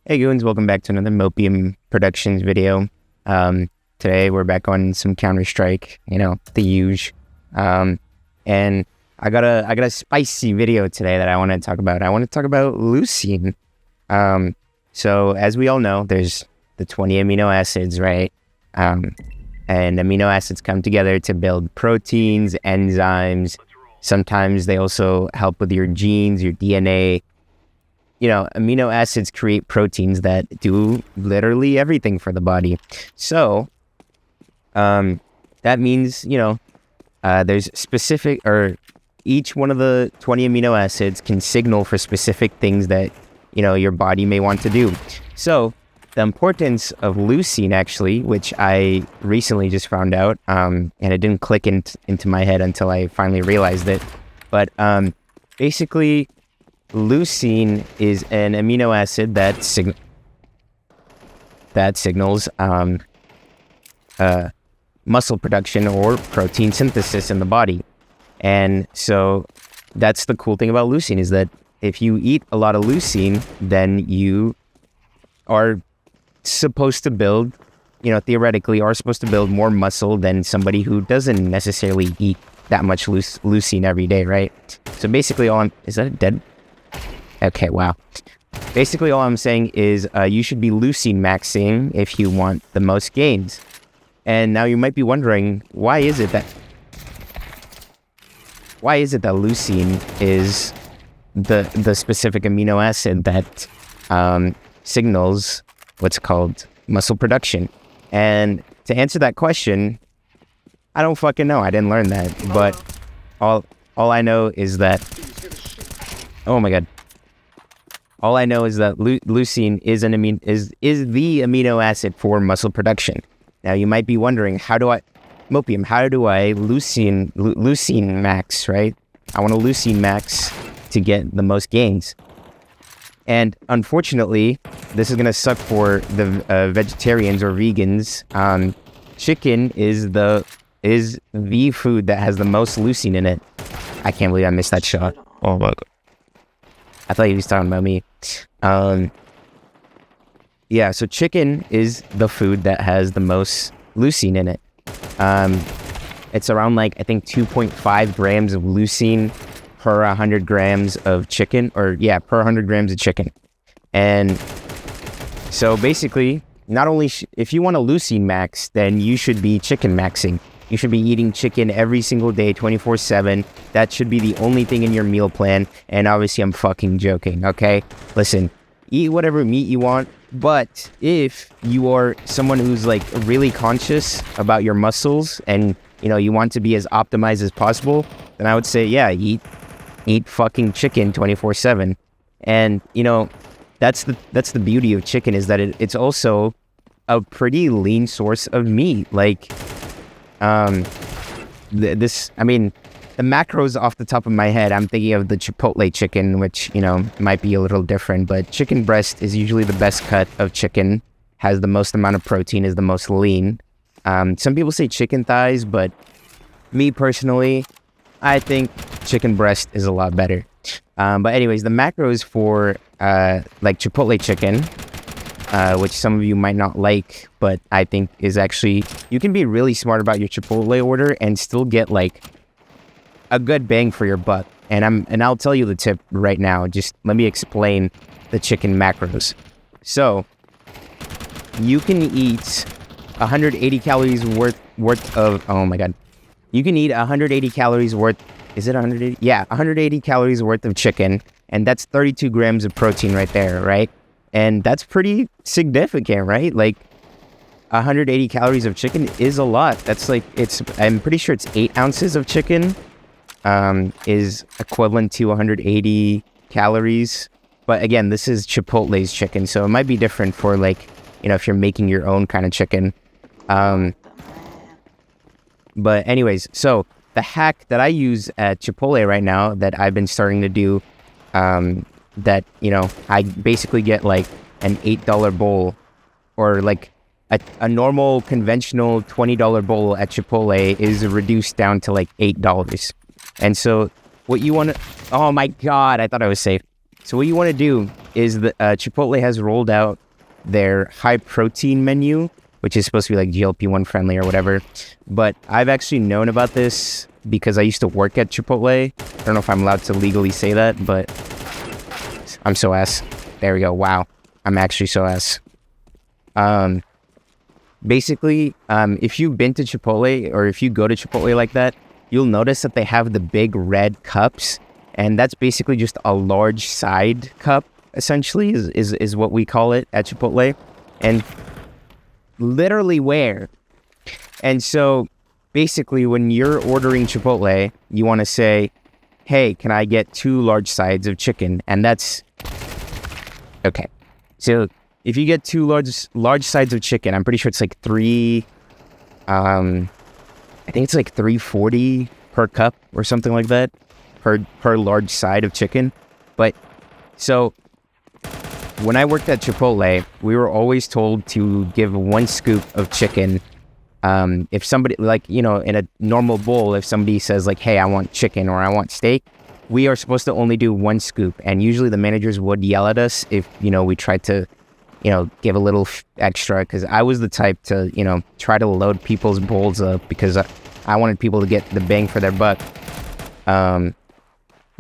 Hey goons, welcome back to another Mopium Productions video. Today we're back on some Counter-Strike, the huge. And I got a spicy video today that I want to talk about. I want to talk about leucine. So as we all know, there's the 20 amino acids, right? And amino acids come together to build proteins, enzymes. Sometimes they also help with your genes, your DNA. Amino acids create proteins that do literally everything for the body. So, that means, there's specific, or each one of the 20 amino acids can signal for specific things that, your body may want to do. So, the importance of leucine, actually, which I recently just found out, and it didn't click into my head until I finally realized it. But basically, leucine is an amino acid that signals muscle production or protein synthesis in the body. And so that's the cool thing about leucine, is that if you eat a lot of leucine, then you are supposed to build, theoretically are supposed to build more muscle than somebody who doesn't necessarily eat that much leucine every day, right? So basically is that a dead? Okay, wow. Basically, all I'm saying is you should be leucine maxing if you want the most gains. And now you might be wondering, why is it that leucine is the specific amino acid that signals what's called muscle production? And to answer that question, I don't fucking know. I didn't learn that. But all I know is that, oh my god. All I know is that leucine is the amino acid for muscle production. Now you might be wondering, how do I leucine max, right? I want to leucine max to get the most gains. And unfortunately, this is gonna suck for the vegetarians or vegans. Chicken is the food that has the most leucine in it. I can't believe I missed that shot. Oh my god. I thought he was talking about me. Yeah, so chicken is the food that has the most leucine in it. It's around I think 2.5 grams of leucine per 100 grams of chicken, per 100 grams of chicken. And so basically, not only if you want a leucine max, then you should be chicken maxing. You should be eating chicken every single day, 24/7. That should be the only thing in your meal plan. And obviously, I'm fucking joking, okay? Listen, eat whatever meat you want. But if you are someone who's really conscious about your muscles and, you want to be as optimized as possible, then I would say, yeah, eat fucking chicken 24/7. And, that's the beauty of chicken, is that it's also a pretty lean source of meat. The macros off the top of my head, I'm thinking of the Chipotle chicken, which, might be a little different, but chicken breast is usually the best cut of chicken, has the most amount of protein, is the most lean. Some people say chicken thighs, but me personally, I think chicken breast is a lot better. But anyways, the macros for Chipotle chicken, which some of you might not like, but I think is actually, you can be really smart about your Chipotle order and still get a good bang for your buck. And I'll tell you the tip right now. Just let me explain the chicken macros. So you can eat 180 calories worth of, oh my god. You can eat 180 calories worth, is it 180? Yeah, 180 calories worth of chicken, and that's 32 grams of protein right there, right? And that's pretty significant, right? 180 calories of chicken is a lot. That's I'm pretty sure it's 8 ounces of chicken is equivalent to 180 calories. But again, this is Chipotle's chicken, so it might be different for if you're making your own kind of chicken. But anyways, so the hack that I use at Chipotle right now that I've been starting to do, that, I basically get an $8 bowl, or a normal conventional $20 bowl at Chipotle is reduced down to $8. And so what you want to, oh my god, I thought I was safe. So what you want to do is Chipotle has rolled out their high protein menu, which is supposed to be like GLP-1 friendly or whatever. But I've actually known about this because I used to work at Chipotle. I don't know if I'm allowed to legally say that, but I'm so ass. There we go. Wow. I'm actually so ass. Basically, if you've been to Chipotle or if you go to Chipotle like that, you'll notice that they have the big red cups. And that's basically just a large side cup, essentially, is what we call it at Chipotle. And literally where? And so basically when you're ordering Chipotle, you want to say, hey, can I get 2 large sides of chicken? And that's okay. So if you get 2 large sides of chicken, I'm pretty sure it's like I think it's like $3.40 per cup or something like that per large side of chicken. But so when I worked at Chipotle, we were always told to give 1 scoop of chicken. If somebody, like, you know, in a normal bowl, if somebody says like, hey, I want chicken or I want steak, we are supposed to only do 1 scoop. And usually the managers would yell at us if, you know, we tried to, you know, give a little extra, because I was the type to, you know, try to load people's bowls up because I wanted people to get the bang for their buck.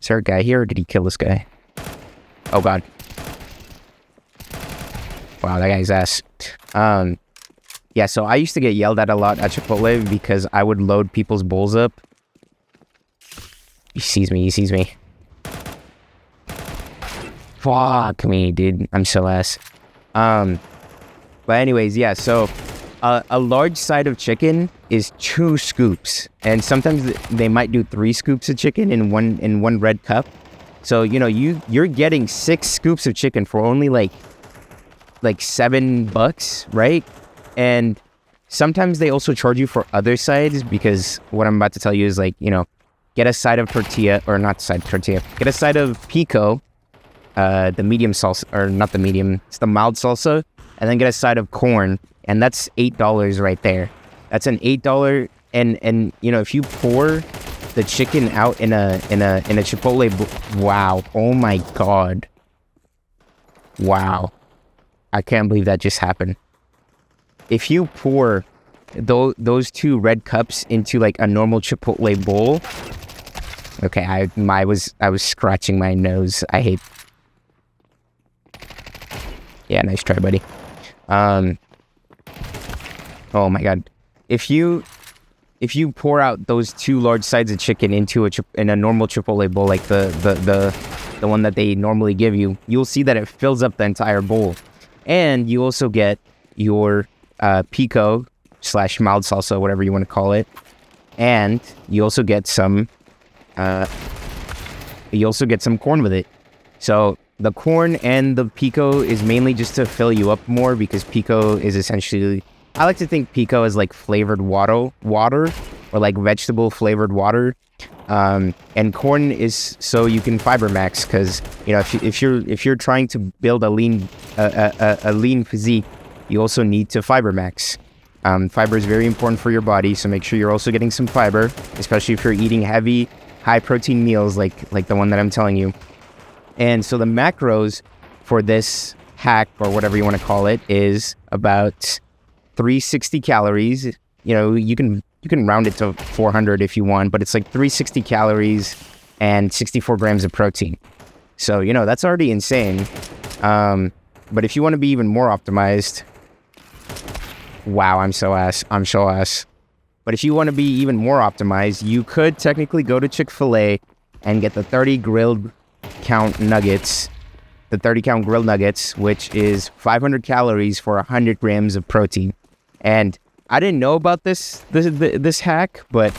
Is there a guy here or did he kill this guy? Oh God. Wow, that guy's ass. Yeah, so I used to get yelled at a lot at Chipotle because I would load people's bowls up. He sees me. Fuck me, dude. I'm so ass. But anyways, yeah, so a large side of chicken is 2 scoops. And sometimes they might do 3 scoops of chicken in one red cup. So, you know, you're getting 6 scoops of chicken for only like $7, right? And sometimes they also charge you for other sides, because what I'm about to tell you is like, you know, get a side of tortilla, or not side tortilla, get a side of pico, the medium salsa, or not the medium, it's the mild salsa, and then get a side of corn, and that's $8 right there. That's an $8, and you know, if you pour the chicken out in a Chipotle, wow, oh my God, wow, I can't believe that just happened. If you pour those 2 red cups into like a normal Chipotle bowl, okay, I was scratching my nose. I hate. Yeah, nice try, buddy. Oh my God, if you pour out those 2 large sides of chicken into in a normal Chipotle bowl, like the one that they normally give you, you'll see that it fills up the entire bowl, and you also get your pico / mild salsa, whatever you want to call it, and you also get some corn with it. So the corn and the pico is mainly just to fill you up more, because pico is essentially, I like to think pico is like flavored water or like vegetable flavored water, and corn is so you can fiber max, because you know, if you're trying to build a lean physique, you also need to fiber max. Fiber is very important for your body, so make sure you're also getting some fiber, especially if you're eating heavy, high protein meals like the one that I'm telling you. And so the macros for this hack, or whatever you want to call it, is about 360 calories. You know, you can round it to 400 if you want, but it's like 360 calories and 64 grams of protein. So, you know, that's already insane. But if you want to be even more optimized, wow, I'm so ass. But if you want to be even more optimized, you could technically go to Chick-fil-A and get the 30 count grilled nuggets, which is 500 calories for 100 grams of protein. And I didn't know about this hack, but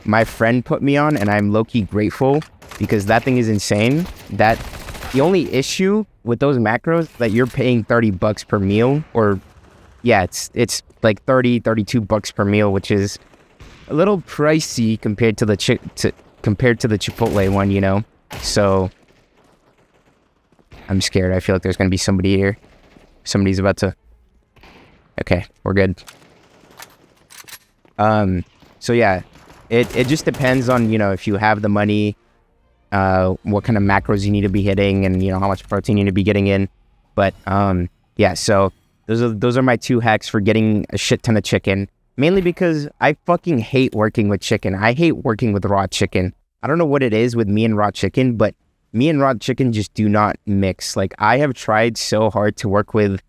my friend put me on, and I'm low-key grateful, because that thing is insane. That the only issue with those macros that you're paying $30 per meal, or yeah, it's like $32 per meal, which is a little pricey compared to the Chipotle one, you know. So I'm scared. I feel like there's gonna be somebody here. Somebody's about to. Okay, we're good. So yeah, it just depends on, you know, if you have the money what kind of macros you need to be hitting, and how much protein you need to be getting in. But yeah, so those are my 2 hacks for getting a shit ton of chicken. Mainly because I fucking hate working with chicken. I hate working with raw chicken. I don't know what it is with me and raw chicken, but me and raw chicken just do not mix. Like, I have tried so hard to work with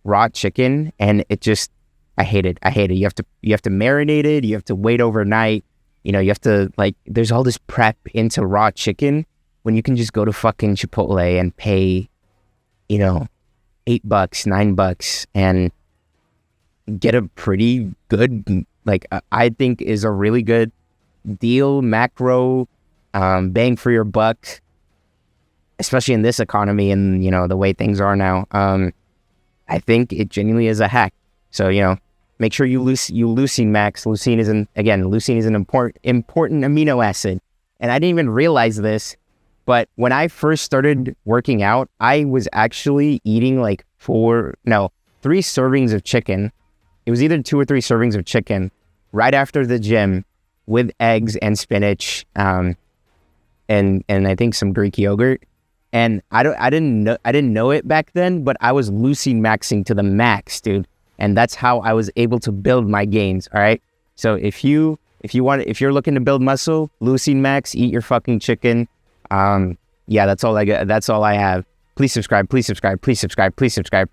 raw chicken, and it just, I hate it. I hate it. You have to marinate it. You have to wait overnight. You have to, like, there's all this prep into raw chicken when you can just go to fucking Chipotle and pay, $8, $9 and get a pretty good, like, I think is a really good deal, macro, bang for your buck, especially in this economy and, the way things are now. I think it genuinely is a hack. So, make sure you leucine max. Leucine is an important amino acid. And I didn't even realize this, but when I first started working out, I was actually eating like 3 servings of chicken. It was either 2 or 3 servings of chicken right after the gym with eggs and spinach, and I think some Greek yogurt. And I didn't know it back then, but I was leucine maxing to the max, dude. And that's how I was able to build my gains. All right. So if you're looking to build muscle, leucine max, eat your fucking chicken. Yeah, that's all I got. That's all I have. Please subscribe. Please subscribe. Please subscribe. Please subscribe. Please.